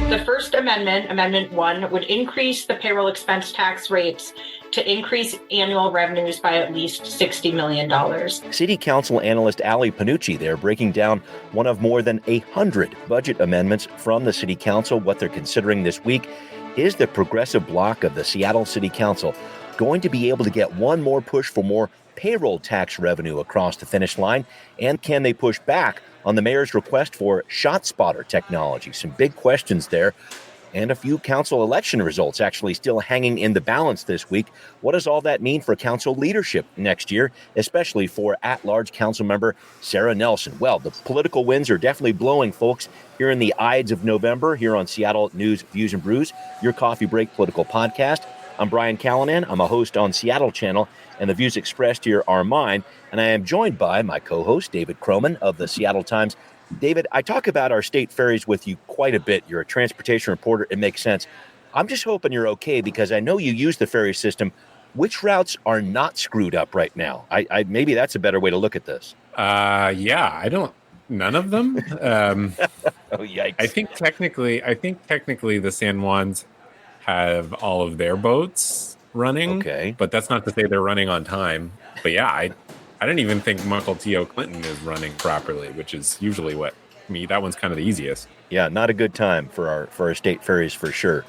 The First Amendment, Amendment 1, would increase the payroll expense tax rates to increase annual revenues by at least $60 million. City Council analyst Ali Panucci there breaking down one of more than 100 budget amendments from the City Council. What they're considering this week is the progressive bloc of the Seattle City Council going to be able to get one more push for more payroll tax revenue across the finish line? And can they push back on the mayor's request for ShotSpotter technology? Some big questions there. And a few council election results actually still hanging in the balance this week. What does all that mean for council leadership next year, especially for at-large council member Sarah Nelson? Well, the political winds are definitely blowing, folks, here in the Ides of November, here on Seattle News, Views, and Brews, your coffee break political podcast. I'm Brian Callanan. I'm a host on Seattle Channel, and the views expressed here are mine. And I am joined by my co-host, David Croman of the Seattle Times. David, I talk about our state ferries with you quite a bit. You're a transportation reporter. It makes sense. I'm just hoping you're okay because I know you use the ferry system. Which routes are not screwed up right now? I maybe that's a better way to look at this. None of them. Oh, yikes. I think technically the San Juans have all of their boats running. Okay. But that's not to say they're running on time. But yeah, I don't even think Michael T.O. Clinton is running properly, which is usually that one's kind of the easiest. Yeah, not a good time for our state ferries for sure.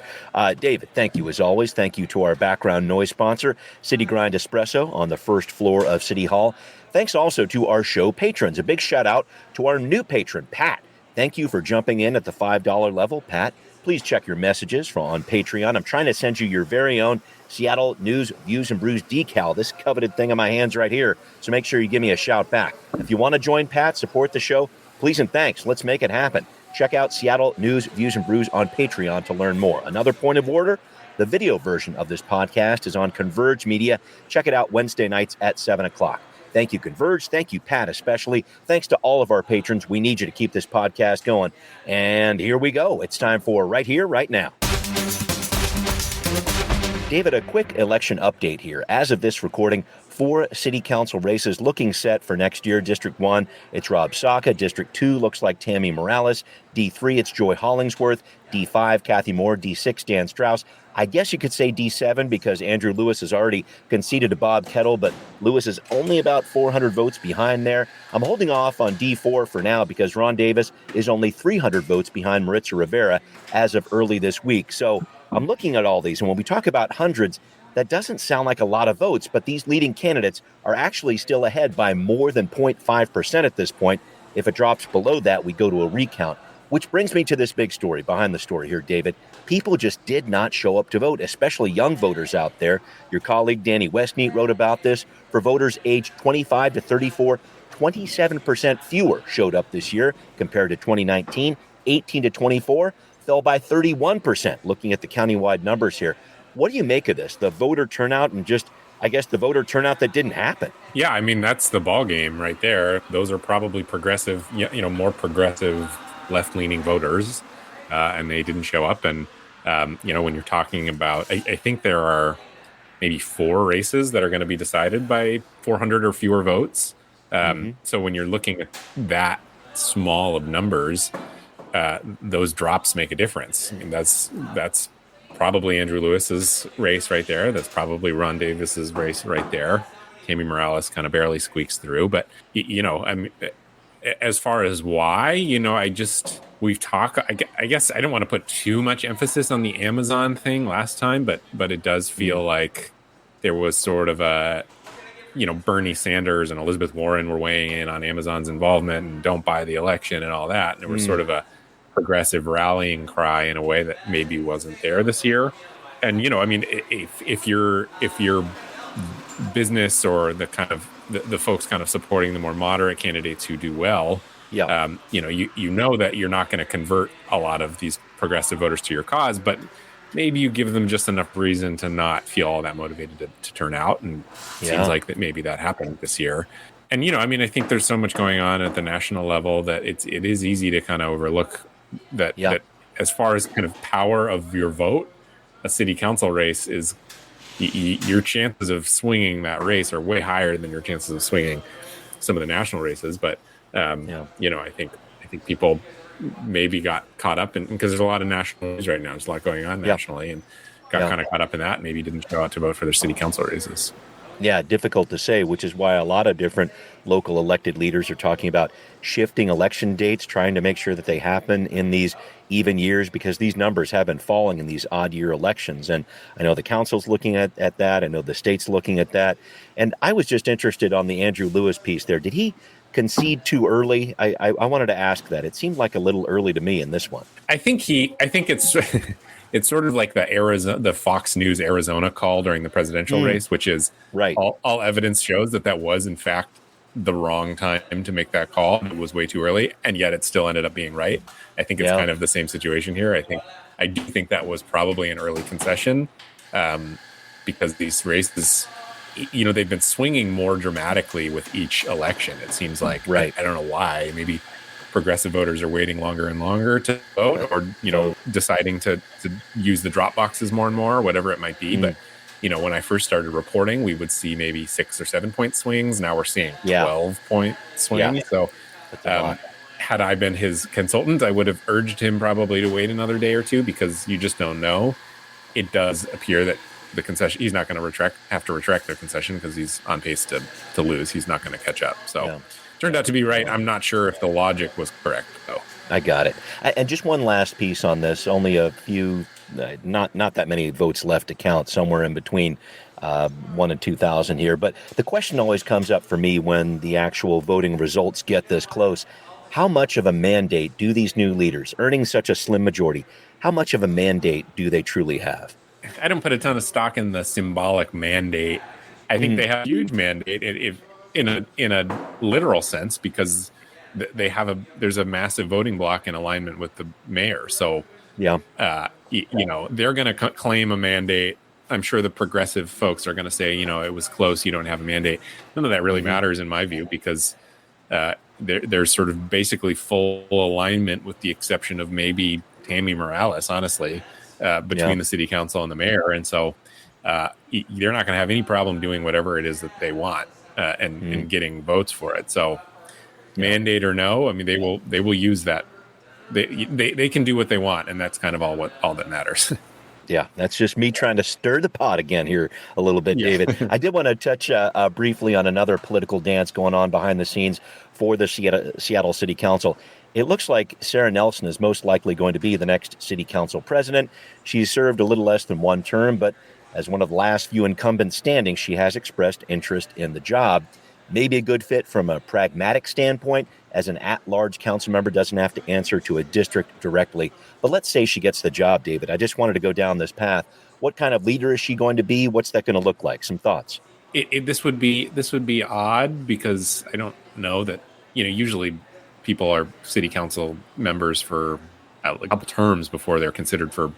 David, thank you as always. Thank you to our background noise sponsor, City Grind Espresso on the first floor of City Hall. Thanks also to our show patrons. A big shout out to our new patron, Pat. Thank you for jumping in at the $5 level, Pat. Please check your messages on Patreon. I'm trying to send you your very own Seattle News, Views, and Brews decal, this coveted thing in my hands right here. So make sure you give me a shout back. If you want to join Pat, support the show, please and thanks. Let's make it happen. Check out Seattle News, Views, and Brews on Patreon to learn more. Another point of order, the video version of this podcast is on Converge Media. Check it out Wednesday nights at 7 o'clock. Thank you, Converge. Thank you, Pat, especially. Thanks to all of our patrons. We need you to keep this podcast going. And here we go. It's time for Right Here, Right Now. David, a quick election update here. As of this recording, 4 city council races looking set for next year. District 1, it's Rob Saka. District 2 looks like Tammy Morales. D3, it's Joy Hollingsworth. D5, Kathy Moore. D6, Dan Strauss. I guess you could say D7 because Andrew Lewis has already conceded to Bob Kettle, but Lewis is only about 400 votes behind there. I'm holding off on D4 for now because Ron Davis is only 300 votes behind Maritza Rivera as of early this week. So I'm looking at all these, and when we talk about hundreds, that doesn't sound like a lot of votes, but these leading candidates are actually still ahead by more than 0.5% at this point. If it drops below that, we go to a recount. Which brings me to this big story behind the story here, David. People just did not show up to vote, especially young voters out there. Your colleague Danny Westneat wrote about this. For voters aged 25 to 34, 27% fewer showed up this year compared to 2019. 18 to 24 fell by 31%, looking at the countywide numbers here. What do you make of this? The voter turnout and just, I guess, the voter turnout that didn't happen. Yeah, I mean, that's the ball game right there. Those are probably progressive, more progressive left-leaning voters, and they didn't show up. And, when you're talking about, I think there are maybe 4 races that are going to be decided by 400 or fewer votes. So when you're looking at that small of numbers, those drops make a difference. I mean, that's probably Andrew Lewis's race right there. That's probably Ron Davis's race right there. Tammy Morales kind of barely squeaks through. But, I mean, as far as why, we've talked, I guess I don't want to put too much emphasis on the Amazon thing last time, but it does feel like there was sort of a, Bernie Sanders and Elizabeth Warren were weighing in on Amazon's involvement and don't buy the election and all that. And there was sort of a progressive rallying cry in a way that maybe wasn't there this year. And, I mean, if your business or the kind of the folks kind of supporting the more moderate candidates who do well, you know that you're not going to convert a lot of these progressive voters to your cause, but maybe you give them just enough reason to not feel all that motivated to turn out. And it seems like that maybe that happened this year. And, I think there's so much going on at the national level that it is easy to kind of overlook that as far as kind of power of your vote, a city council race is your chances of swinging that race are way higher than your chances of swinging some of the national races. But, I think people maybe got caught up in, because there's a lot of national news right now. There's a lot going on nationally, and got kind of caught up in that. And maybe didn't show out to vote for their city council races. Yeah, difficult to say, which is why a lot of different local elected leaders are talking about shifting election dates, trying to make sure that they happen in these even years, because these numbers have been falling in these odd year elections. And I know the council's looking at that. I know the state's looking at that. And I was just interested on the Andrew Lewis piece there. Did he concede too early? I wanted to ask that. It seemed like a little early to me in this one. I think it's it's sort of like the Fox News Arizona call during the presidential race, which is right. All evidence shows that was in fact the wrong time to make that call. It was way too early, and yet it still ended up being right. I think it's kind of the same situation here. I do think that was probably an early concession, because these races, they've been swinging more dramatically with each election. It seems like, right. I don't know why. Maybe progressive voters are waiting longer and longer to vote, or deciding to use the drop boxes more and more, whatever it might be. But when I first started reporting, we would see maybe 6 or 7 point swings. Now we're seeing 12-point swings. So had I been his consultant, I would have urged him probably to wait another day or two, because you just don't know. It does appear that the concession, he's not going to have to retract their concession, because he's on pace to lose. He's not going to catch up. So turned out to be right. I'm not sure if the logic was correct, though. I got it. And just one last piece on this. Only a few, not that many votes left to count, somewhere in between 1 and 2,000 here. But the question always comes up for me when the actual voting results get this close. How much of a mandate do these new leaders, earning such a slim majority, how much of a mandate do they truly have? I don't put a ton of stock in the symbolic mandate. I think they have a huge mandate, if in a literal sense, because there's a massive voting block in alignment with the mayor. So they're going to claim a mandate. I'm sure the progressive folks are going to say, it was close, you don't have a mandate. None of that really matters in my view, because there's sort of basically full alignment, with the exception of maybe Tammy Morales, honestly, between the city council and the mayor. And so they're not going to have any problem doing whatever it is that they want, and getting votes for it. So mandate or no, I mean, they will use that. They can do what they want, and that's kind of all that matters. Yeah, that's just me trying to stir the pot again here a little bit, David. I did want to touch briefly on another political dance going on behind the scenes for the Seattle City Council. It looks like Sarah Nelson is most likely going to be the next city council president. She's served a little less than one term, but as one of the last few incumbents standing, she has expressed interest in the job. Maybe a good fit from a pragmatic standpoint, as an at-large council member doesn't have to answer to a district directly. But let's say she gets the job, David. I just wanted to go down this path. What kind of leader is she going to be? What's that going to look like? Some thoughts. This would be odd, because I don't know that, usually people are city council members for a couple terms before they're considered for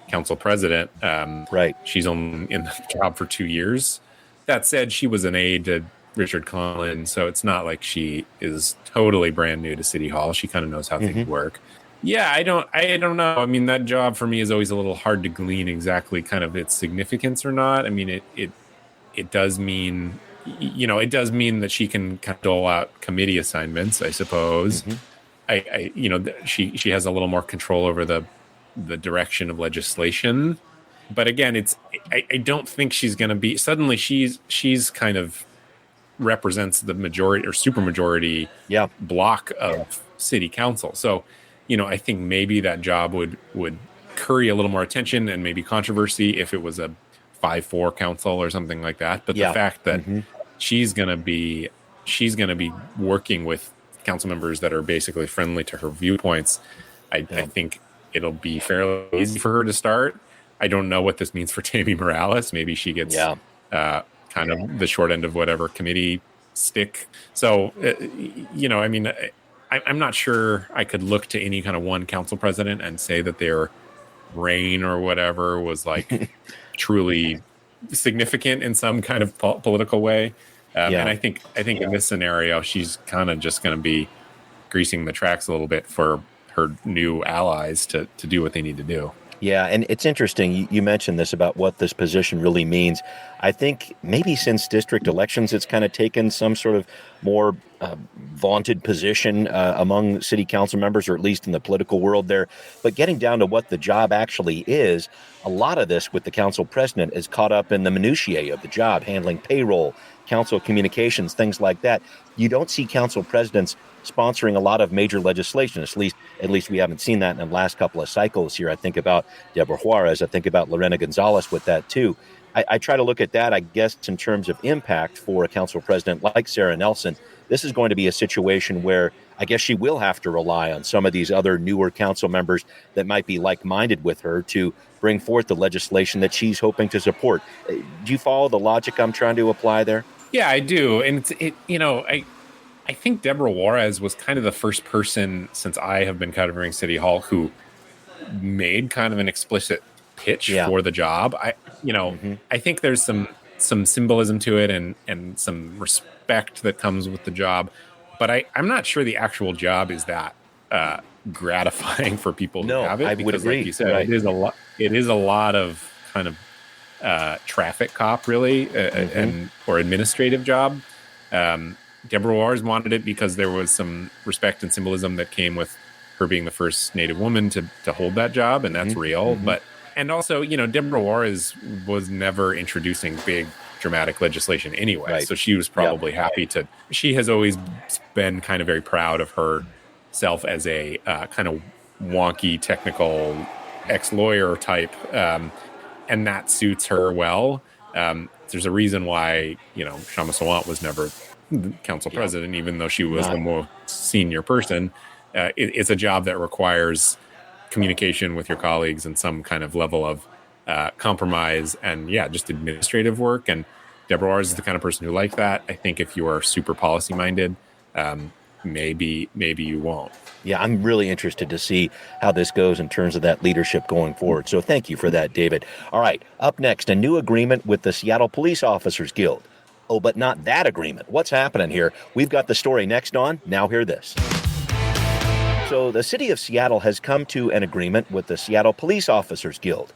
council president. Right. She's only in the job for 2 years. That said, she was an aide to Richard Conlon, so it's not like she is totally brand new to City Hall. She kind of knows how things work. Yeah, I don't know. I mean, that job for me is always a little hard to glean exactly kind of its significance or not. I mean, it does mean, it does mean that she can kind of dole out committee assignments, I suppose. She has a little more control over the direction of legislation. But again, I don't think she's going to be, suddenly she's kind of represents the majority or supermajority block of city council. So, I think maybe that job would curry a little more attention and maybe controversy if it was a 5-4 council or something like that. But the fact that she's going to be working with council members that are basically friendly to her viewpoints, I think it'll be fairly easy for her to start. I don't know what this means for Tammy Morales. Maybe she gets kind of the short end of whatever committee stick. So, I mean, I'm not sure I could look to any kind of one council president and say that their reign or whatever was like truly significant in some kind of political way. And I think in this scenario, she's kind of just going to be greasing the tracks a little bit for her new allies to do what they need to do. Yeah, and it's interesting. You mentioned this about what this position really means. I think maybe since district elections, it's kind of taken some sort of more vaunted position among city council members, or at least in the political world there. But getting down to what the job actually is, a lot of this with the council president is caught up in the minutiae of the job, handling payroll, council communications, things like that. You don't see council presidents sponsoring a lot of major legislation. At least we haven't seen that in the last couple of cycles here. I think about Deborah Juarez. I think about Lorena Gonzalez with that too. I try to look at that, I guess, in terms of impact for a council president like Sarah Nelson. This is going to be a situation where I guess she will have to rely on some of these other newer council members that might be like-minded with her to bring forth the legislation that she's hoping to support. Do you follow the logic I'm trying to apply there? Yeah, I do. And I think Deborah Juarez was kind of the first person since I have been covering City Hall who made kind of an explicit pitch for the job. I think there's some symbolism to it and some respect that comes with the job, but I'm not sure the actual job is that gratifying for people who have it. I would agree. Like you said, it is a lot of kind of traffic cop, really, or administrative job. Deborah Juarez wanted it because there was some respect and symbolism that came with her being the first Native woman to hold that job, and that's real. And also, Deborah Juarez was never introducing big dramatic legislation anyway, so she was probably happy to. She has always been kind of very proud of herself as a kind of wonky technical ex-lawyer type, and that suits her well. There's a reason why Shama Sawant was never council president, even though she was the more senior person. It's a job that requires communication with your colleagues and some kind of level of compromise and just administrative work. And Deborah Juarez is the kind of person who likes that. I think if you are super policy minded, maybe you won't. Yeah, I'm really interested to see how this goes in terms of that leadership going forward. So thank you for that, David. All right, up next, a new agreement with the Seattle Police Officers Guild. Oh, but not that agreement. What's happening here? We've got the story next on Now Hear This. So the city of Seattle has come to an agreement with the Seattle Police Officers Guild,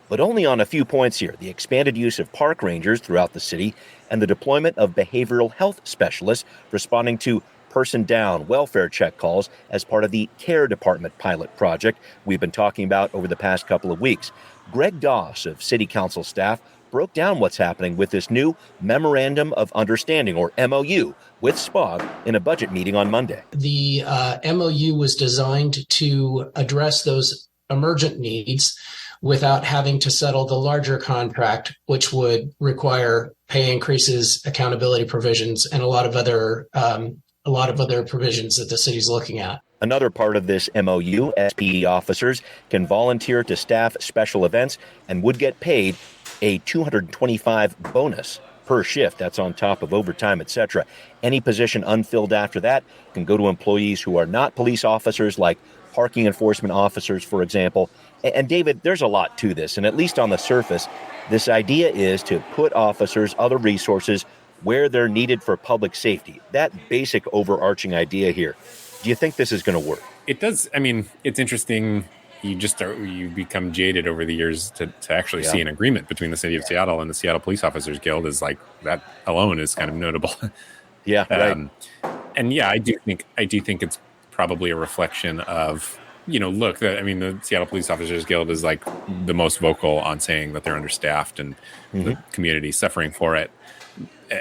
but only on a few points here: the expanded use of park rangers throughout the city and the deployment of behavioral health specialists responding to person down welfare check calls as part of the Care Department pilot project we've been talking about over the past couple of weeks. Greg Doss of City Council staff broke down what's happening with this new Memorandum of Understanding, or MOU, with SPOG in a budget meeting on Monday. The MOU was designed to address those emergent needs without having to settle the larger contract, which would require pay increases, accountability provisions, and a lot of other provisions that the city's looking at. Another part of this MOU, SPE officers can volunteer to staff special events and would get paid a $225 bonus per shift. That's on top of overtime, etc. Any position unfilled after that can go to employees who are not police officers, like parking enforcement officers, for example. And David, there's a lot to this, and at least on the surface, this idea is to put officers, other resources, where they're needed for public safety. That basic overarching idea here. Do you think this is going to work? It does. I mean, it's interesting. You become jaded over the years to actually see an agreement between the city of Seattle and the Seattle Police Officers Guild. Is like that alone is kind of notable. Right. And I do think it's probably a reflection of, look, the Seattle Police Officers Guild is like the most vocal on saying that they're understaffed and the community suffering for it.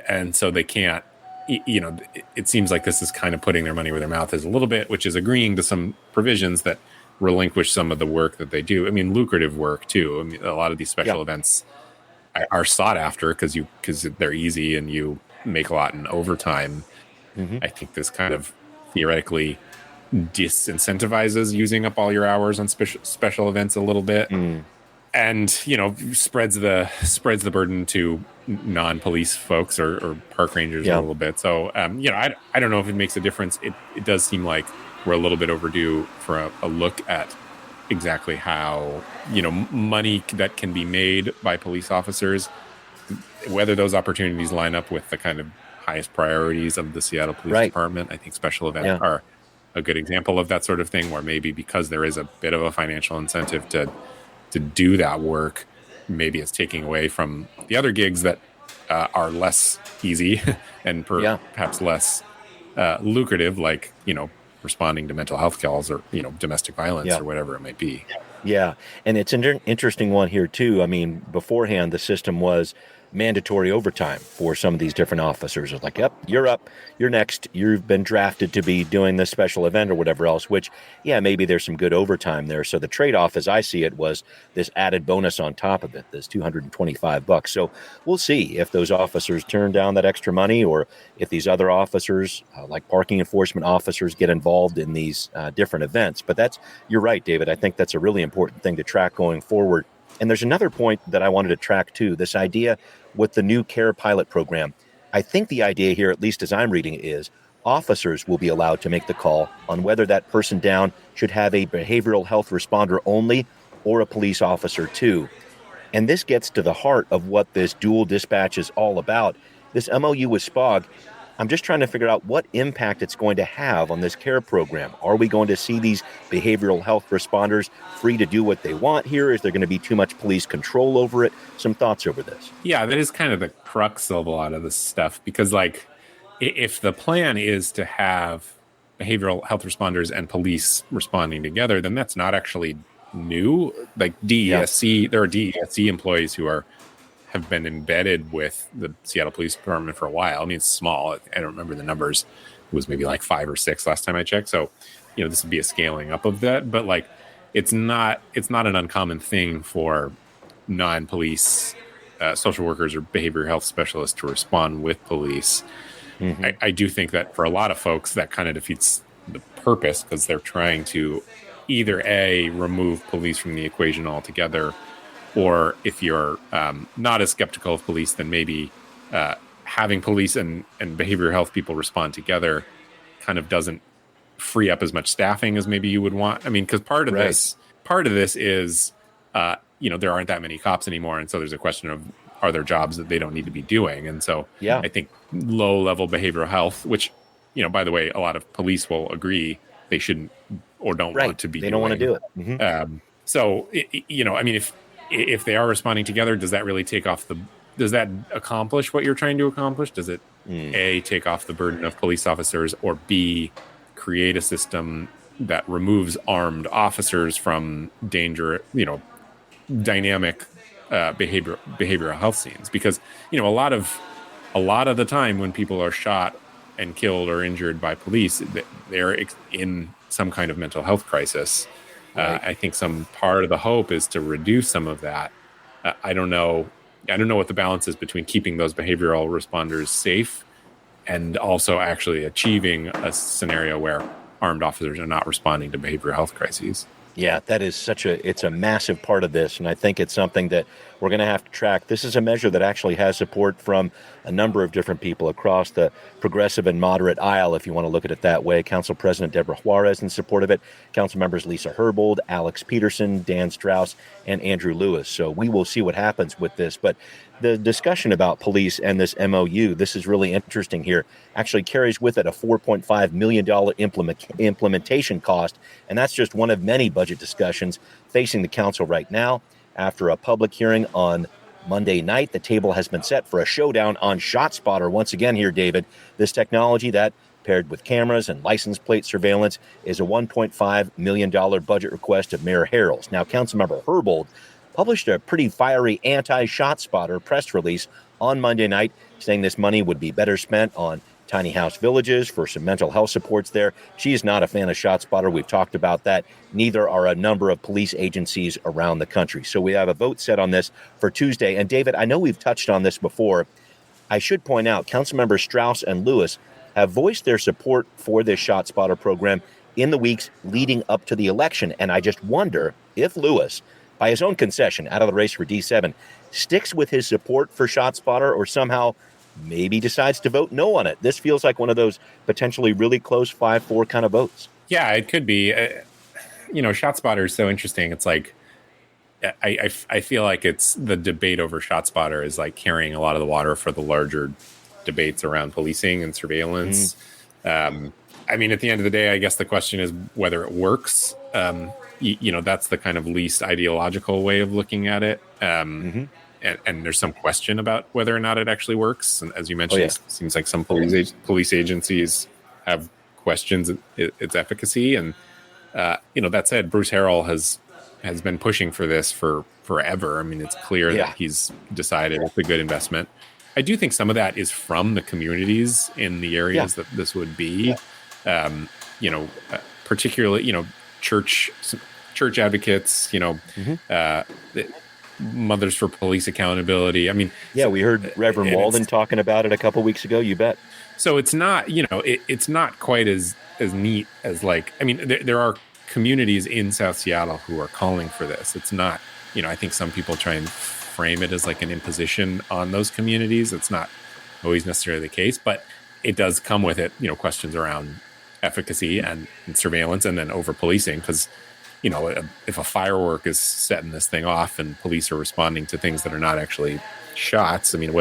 And so they can't, it seems like this is kind of putting their money where their mouth is a little bit, which is agreeing to some provisions that relinquish some of the work that they do. I mean, lucrative work too. I mean, a lot of these special events are sought after because they're easy and you make a lot in overtime. I think this kind of theoretically disincentivizes using up all your hours on special events a little bit. And spreads the burden to non-police folks or park rangers a little bit. So I don't know if it makes a difference. It does seem like we're a little bit overdue for a look at exactly how money that can be made by police officers, whether those opportunities line up with the kind of highest priorities of the Seattle Police Department. I think special events are a good example of that sort of thing, where maybe because there is a bit of a financial incentive to to do that work, maybe it's taking away from the other gigs that are less easy and perhaps less lucrative, like, responding to mental health calls or, domestic violence or whatever it might be. Yeah. And it's an interesting one here, too. I mean, beforehand, the system was mandatory overtime for some of these different officers. It's like, yep, you're up, you're next, you've been drafted to be doing this special event or whatever else, which, yeah, maybe there's some good overtime there. So the trade-off, as I see it, was this added bonus on top of it, this $225. So we'll see if those officers turn down that extra money, or if these other officers, like parking enforcement officers, get involved in these different events. But you're right, David. I think that's a really important thing to track going forward. And there's another point that I wanted to track too, this idea with the new CARE pilot program. I think the idea here, at least as I'm reading it, is officers will be allowed to make the call on whether that person down should have a behavioral health responder only or a police officer too. And this gets to the heart of what this dual dispatch is all about. This MOU with SPOG, I'm just trying to figure out what impact it's going to have on this CARE program. Are we going to see these behavioral health responders free to do what they want here? Is there going to be too much police control over it? Some thoughts over this. Yeah, that is kind of the crux of a lot of this stuff, because, like, if the plan is to have behavioral health responders and police responding together, then that's not actually new. Like DESC, there are DESC employees who have been embedded with the Seattle Police Department for a while. I mean, it's small. I don't remember the numbers. It was maybe like 5 or 6 last time I checked. So, this would be a scaling up of that. But, like, it's not an uncommon thing for non-police social workers or behavioral health specialists to respond with police. Mm-hmm. I do think that for a lot of folks, that kind of defeats the purpose, because they're trying to either remove police from the equation altogether, or if you're not as skeptical of police, then maybe having police and behavioral health people respond together kind of doesn't free up as much staffing as maybe you would want. I mean, because part of this is, there aren't that many cops anymore. And so there's a question of, are there jobs that they don't need to be doing? And so I think low-level behavioral health, which, by the way, a lot of police will agree they shouldn't or don't want to be doing. They don't want to do it. Mm-hmm. So, I mean, if they are responding together, does that really does that accomplish what you're trying to accomplish? Does it A, take off the burden of police officers, or B, create a system that removes armed officers from dynamic behavioral health scenes? Because, a lot of the time when people are shot and killed or injured by police, they're in some kind of mental health crisis. I think some part of the hope is to reduce some of that. I don't know what the balance is between keeping those behavioral responders safe and also actually achieving a scenario where armed officers are not responding to behavioral health crises. Yeah, that is it's a massive part of this, and I think it's something that we're going to have to track. This is a measure that actually has support from a number of different people across the progressive and moderate aisle, if you want to look at it that way. Council President Deborah Juarez in support of it, Council members Lisa Herbold, Alex Peterson, Dan Strauss, and Andrew Lewis. So we will see what happens with this. But the discussion about police and this MOU, this is really interesting here, actually carries with it a $4.5 million implementation cost. And that's just one of many budget discussions facing the council right now. After a public hearing on Monday night, the table has been set for a showdown on ShotSpotter. Once again here, David, this technology that, paired with cameras and license plate surveillance, is a $1.5 million budget request of Mayor Harrell's. Now, Councilmember Herbold published a pretty fiery anti-ShotSpotter press release on Monday night, saying this money would be better spent on tiny house villages for some mental health supports there. She is not a fan of ShotSpotter. We've talked about that. Neither are a number of police agencies around the country. So we have a vote set on this for Tuesday. And David, I know we've touched on this before. I should point out, Councilmembers Strauss and Lewis have voiced their support for this ShotSpotter program in the weeks leading up to the election. And I just wonder if Lewis, by his own concession out of the race for D7, sticks with his support for ShotSpotter, or somehow maybe decides to vote no on it. This feels like one of those potentially really close 5-4 kind of votes. Yeah, it could be. ShotSpotter is so interesting. It's like, I feel like it's the debate over ShotSpotter is like carrying a lot of the water for the larger debates around policing and surveillance. I mean, at the end of the day, I guess the question is whether it works. That's the kind of least ideological way of looking at it. And there's some question about whether or not it actually works. And as you mentioned, it seems like some police agencies have questions its efficacy. And that said, Bruce Harrell has been pushing for this for forever. I mean, it's clear that he's decided it's a good investment. I do think some of that is from the communities in the areas that this would be. Particularly, church advocates, Mothers for Police Accountability. I mean, we heard Reverend Walden talking about it a couple weeks ago. You bet. So it's not, it's not quite as neat as there are communities in South Seattle who are calling for this. It's not, I think some people try and frame it as like an imposition on those communities. It's not always necessarily the case, but it does come with it, questions around efficacy and surveillance and then over policing. Because, if a firework is setting this thing off and police are responding to things that are not actually shots, I mean,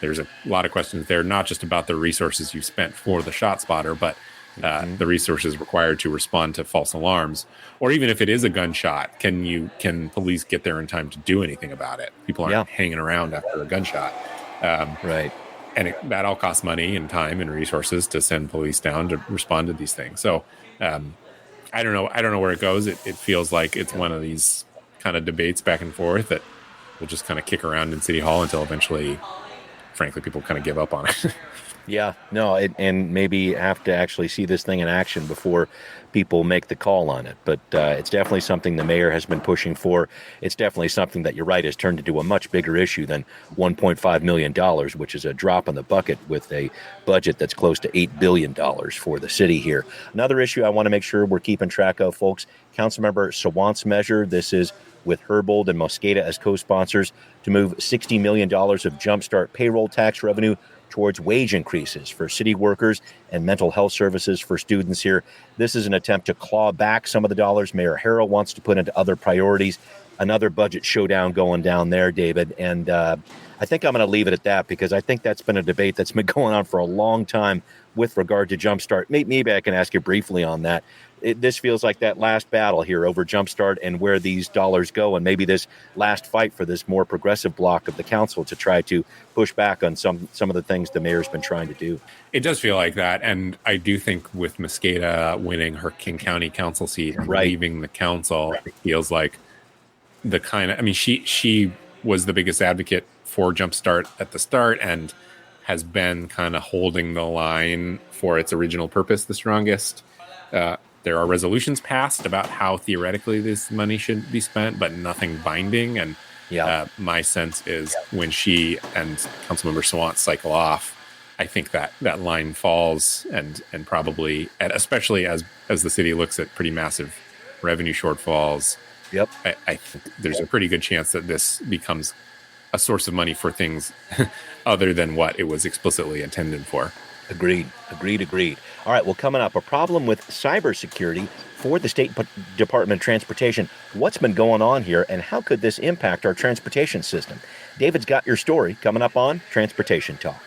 there's a lot of questions there, not just about the resources you spent for the shot spotter, but the resources required to respond to false alarms. Or even if it is a gunshot, can police get there in time to do anything about it? People aren't hanging around after a gunshot. Right. And that all costs money and time and resources to send police down to respond to these things. So I don't know where it goes. It feels like it's one of these kind of debates back and forth that will just kind of kick around in City Hall until eventually, frankly, people kind of give up on it. And maybe have to actually see this thing in action before people make the call on it. But it's definitely something the mayor has been pushing for. It's definitely something that, you're right, has turned into a much bigger issue than $1.5 million, which is a drop in the bucket with a budget that's close to $8 billion for the city here. Another issue I want to make sure we're keeping track of, folks, Councilmember Sawant's measure. This is with Herbold and Mosqueda as co-sponsors to move $60 million of Jumpstart payroll tax revenue towards wage increases for city workers and mental health services for students here. This is an attempt to claw back some of the dollars Mayor Harrell wants to put into other priorities. Another budget showdown going down there, David. And I think I'm going to leave it at that, because I think that's been a debate that's been going on for a long time with regard to Jumpstart. Maybe I can ask you briefly on that. This feels like that last battle here over Jumpstart and where these dollars go, and maybe this last fight for this more progressive block of the council to try to push back on some of the things the mayor's been trying to do. It does feel like that, and I do think with Mosqueda winning her King County council seat and leaving the council, it feels like the kind of, I mean, she was the biggest advocate for Jumpstart at the start and has been kind of holding the line for its original purpose the strongest. There are resolutions passed about how theoretically this money should be spent, but nothing binding. And my sense is when she and Councilmember Sawant cycle off, I think that line falls and probably, and especially as the city looks at pretty massive revenue shortfalls. Yep. I think there's a pretty good chance that this becomes a source of money for things other than what it was explicitly intended for. Agreed. All right, well, coming up, a problem with cybersecurity for the State Department of Transportation. What's been going on here, and how could this impact our transportation system? David's got your story coming up on Transportation Talk.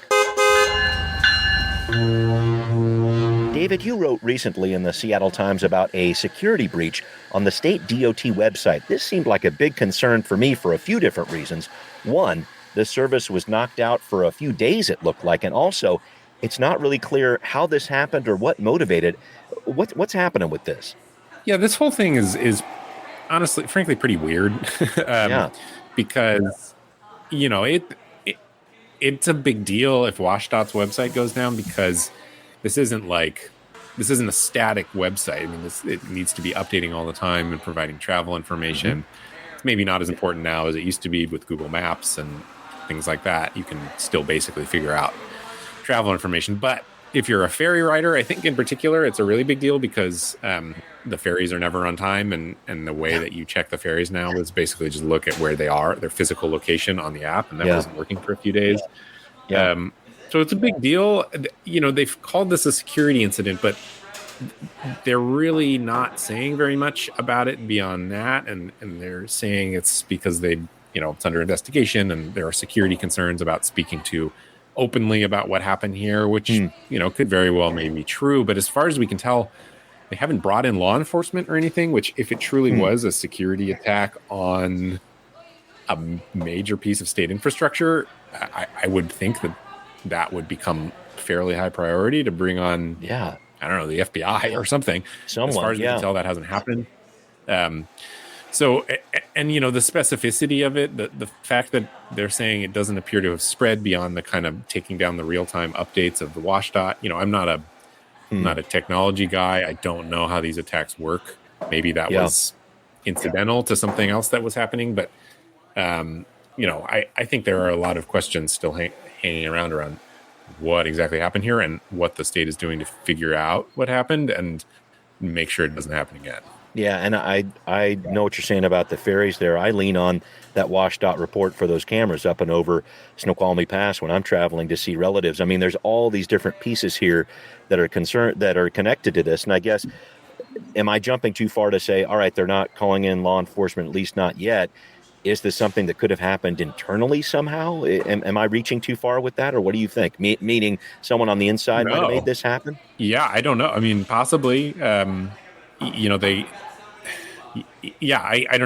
David, you wrote recently in the Seattle Times about a security breach on the state DOT website. This seemed like a big concern for me for a few different reasons. One, the service was knocked out for a few days, it looked like, and also it's not really clear how this happened or what motivated. What's happening with this? Yeah, this whole thing is honestly, frankly, pretty weird. Because it's a big deal if WashDOT's website goes down, because this isn't a static website. I mean, it needs to be updating all the time and providing travel information. Mm-hmm. It's maybe not as important now as it used to be with Google Maps and things like that. You can still basically figure out travel information. But if you're a ferry rider, I think in particular, it's a really big deal because the ferries are never on time. And the way that you check the ferries now is basically just look at where they are, their physical location on the app. And that wasn't working for a few days. So it's a big deal. They've called this a security incident, but they're really not saying very much about it beyond that. And they're saying it's because it's under investigation and there are security concerns about speaking to openly about what happened here, which, could very well maybe be true. But as far as we can tell, they haven't brought in law enforcement or anything, which if it truly was a security attack on a major piece of state infrastructure, I would think that would become fairly high priority to bring on, I don't know, the FBI or something. As far as we can tell, that hasn't happened. So, and the specificity of it, the fact that they're saying it doesn't appear to have spread beyond the kind of taking down the real-time updates of the WashDOT. I'm not a technology guy. I don't know how these attacks work. Maybe that was incidental to something else that was happening. But, I think there are a lot of questions still hanging around what exactly happened here and what the state is doing to figure out what hsnow and make sure it doesn't happen again. Yeah, and I know what you're saying about the ferries there. I lean on that WashDOT report for those cameras up and over Snoqualmie Pass when I'm traveling to see relatives. I mean, there's all these different pieces here that are connected to this. And I guess, am I jumping too far to say, all right, they're not calling in law enforcement, at least not yet? Is this something that could have happened internally somehow? Am I reaching too far with that, or what do you think? Meaning someone on the inside might have made this happen? Yeah, I don't know. I mean, possibly. I don't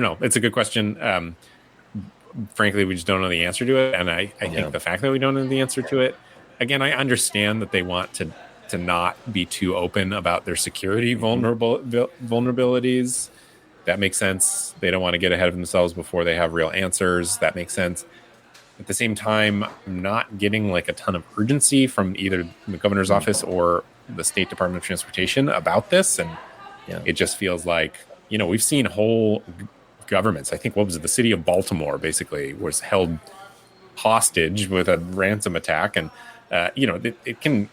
know. It's a good question. Frankly, we just don't know the answer to it. And I think the fact that we don't know the answer to it, again, I understand that they want to not be too open about their security vulnerabilities. That makes sense. They don't want to get ahead of themselves before they have real answers. That makes sense. At the same time, I'm not getting like a ton of urgency from either the governor's office or the State Department of Transportation about this. And it just feels like, we've seen whole governments. I think, what was it? The city of Baltimore basically was held hostage with a ransom attack. And, it can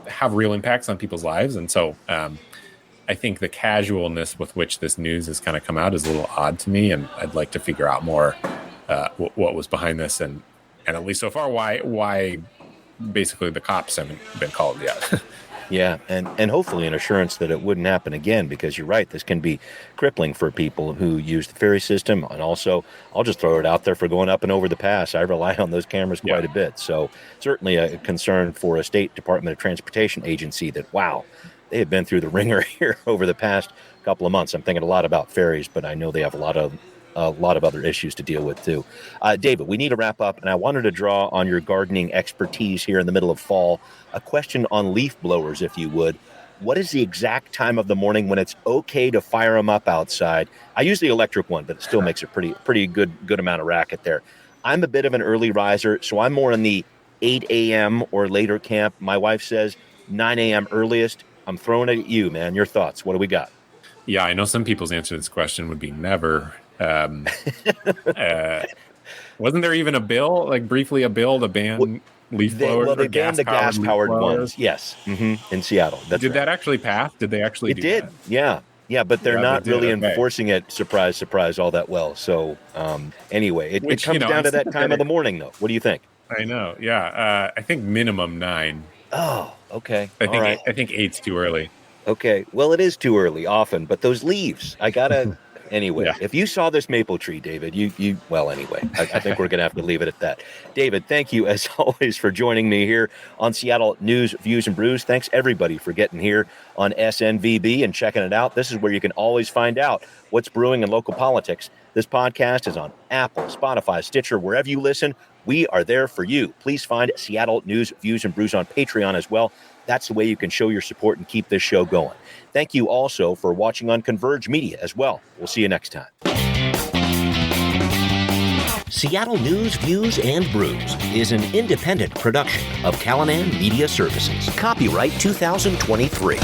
have real impacts on people's lives. And so I think the casualness with which this news has kind of come out is a little odd to me. And I'd like to figure out more what was behind this. And at least so far, why basically the cops haven't been called yet. Yeah, and hopefully an assurance that it wouldn't happen again, because you're right, this can be crippling for people who use the ferry system. And also, I'll just throw it out there, for going up and over the pass, I rely on those cameras quite a bit. So certainly a concern for a State Department of Transportation agency that, wow, they have been through the ringer here over the past couple of months. I'm thinking a lot about ferries, but I know they have a lot of other issues to deal with too. David, we need to wrap up, and I wanted to draw on your gardening expertise here in the middle of fall. A question on leaf blowers, if you would. What is the exact time of the morning when it's okay to fire them up outside? I use the electric one, but it still makes a pretty good amount of racket there. I'm a bit of an early riser, so I'm more in the 8 a.m. or later camp. My wife says 9 a.m. earliest. I'm throwing it at you, man. Your thoughts? What do we got? Yeah, I know some people's answer to this question would be never. Wasn't there even briefly a bill to ban leaf blowers? Well, they banned the gas-powered ones. Yes, in Seattle. Did that actually pass? Did they actually? It did. That? Yeah, but they're not really enforcing it. Surprise, surprise, all that well. So anyway, it comes down to that time of the morning, though. What do you think? I know. Yeah, I think minimum 9. Oh, okay. I think 8's too early. Okay. Well, it is too early often, but those leaves, I gotta. Anyway, If you saw this maple tree, David, I think we're going to have to leave it at that. David, thank you as always for joining me here on Seattle News, Views, and Brews. Thanks everybody for getting here on SNVB and checking it out. This is where you can always find out what's brewing in local politics. This podcast is on Apple, Spotify, Stitcher, wherever you listen. We are there for you. Please find Seattle News, Views, and Brews on Patreon as well. That's the way you can show your support and keep this show going. Thank you also for watching on Converge Media as well. We'll see you next time. Seattle News, Views, and Brews is an independent production of Callanan Media Services. Copyright 2023.